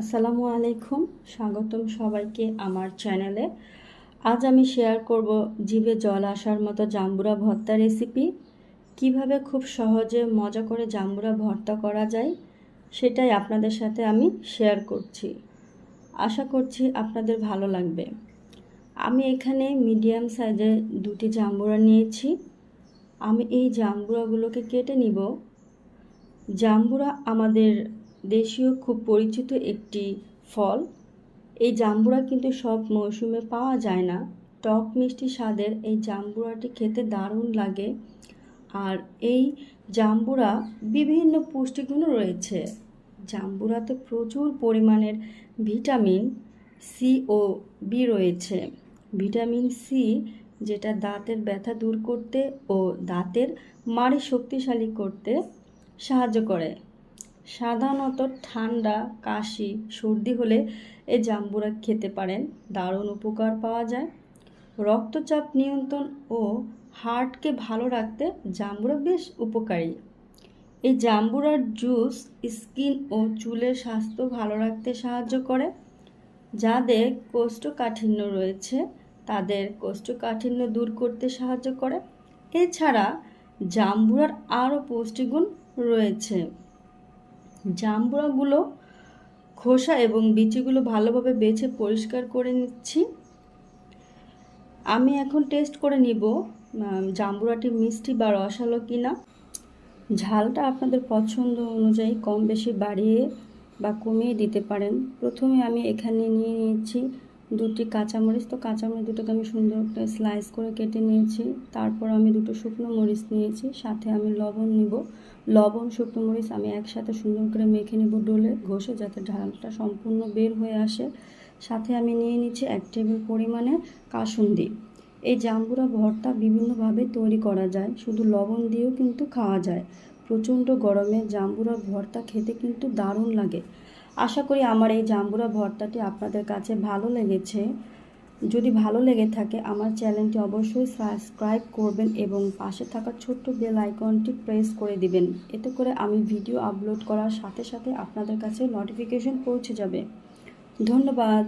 আসসালামু আলাইকুম, স্বাগতম সবাইকে আমার চ্যানেলে। আজ আমি শেয়ার করব জিভে জল আসার মতো জাম্বুরা ভর্তা রেসিপি। কিভাবে খুব সহজে মজা করে জাম্বুরা ভর্তা করা যায় সেটাই আপনাদের সাথে আমি শেয়ার করছি। আশা করছি আপনাদের ভালো লাগবে। আমি এখানে মিডিয়াম সাইজে দুটি জাম্বুরা নিয়েছি। আমি এই জাম্বুরাগুলোকে কেটে নিব। জাম্বুরা আমাদের দেশীয় খুব পরিচিত একটি ফল। এই জাম্বুরা কিন্তু সব মৌসুমে পাওয়া যায় না। টক মিষ্টি স্বাদের এই জাম্বুরাটি খেতে দারুণ লাগে। আর এই জাম্বুরা বিভিন্ন পুষ্টিগুণ রয়েছে। জাম্বুরাতে প্রচুর পরিমাণের ভিটামিন সি ও বি রয়েছে। ভিটামিন সি যেটা দাঁতের ব্যথা দূর করতে ও দাঁতের মাড়ি শক্তিশালী করতে সাহায্য করে। সাধারণত ঠান্ডা, কাশি, সর্দি হলে এই জাম্বুরা খেতে পারেন, দারুণ উপকার পাওয়া যায়। রক্তচাপ নিয়ন্ত্রণ ও হার্টকে ভালো রাখতে জাম্বুরা বেশ উপকারী। এই জাম্বুরার জুস স্কিন ও চুলের স্বাস্থ্য ভালো রাখতে সাহায্য করে। যাদের কোষ্ঠকাঠিন্য রয়েছে তাদের কোষ্ঠকাঠিন্য দূর করতে সাহায্য করে। এছাড়া জাম্বুরার আরও পুষ্টিগুণ রয়েছে। জাম্বুরাগুলো খোসা এবং বিচিগুলো ভালোভাবে বেছে পরিষ্কার করে নিচ্ছি। আমি এখন টেস্ট করে নিব জাম্বুরাটি মিষ্টি বা রসালো কিনা। ঝালটা আপনাদের পছন্দ অনুযায়ী কম বেশি বাড়িয়ে বা কমিয়ে দিতে পারেন। প্রথমে আমি এখানে নিয়ে নিয়েছি দুটি কাঁচামরিচ। তো কাঁচামরিচ দুটোকে আমি সুন্দর করে স্লাইস করে কেটে নিয়েছি। তারপর আমি দুটো শুকনো মরিচ নিয়েছি, সাথে আমি লবণ নিব। লবণ, শুকনো মরিচ আমি একসাথে সুন্দর করে মেখে নেব ডোলে ঘষে, যাতে ঝালটা সম্পূর্ণ বের হয়ে আসে। সাথে আমি নিয়ে নিচ্ছি 1 টেবিল পরিমাণে কাসুন্দি। এই জাম্বুরা ভর্তা বিভিন্নভাবে তৈরি করা যায়, শুধু লবণ দিয়েও কিন্তু খাওয়া যায়। প্রচণ্ড গরমে জাম্বুরা ভর্তা খেতে কিন্তু দারুণ লাগে। আশা করি আমার এই জাম্বুরা ভর্তাটি আপনাদের কাছে ভালো লেগেছে। যদি ভালো লেগে থাকে আমার চ্যানেলটি অবশ্যই সাবস্ক্রাইব করবেন এবং পাশে থাকা ছোট্ট বেল আইকনটি প্রেস করে দিবেন। এতে করে আমি ভিডিও আপলোড করার সাথে সাথে আপনাদের কাছে নোটিফিকেশন পৌঁছে যাবে। ধন্যবাদ।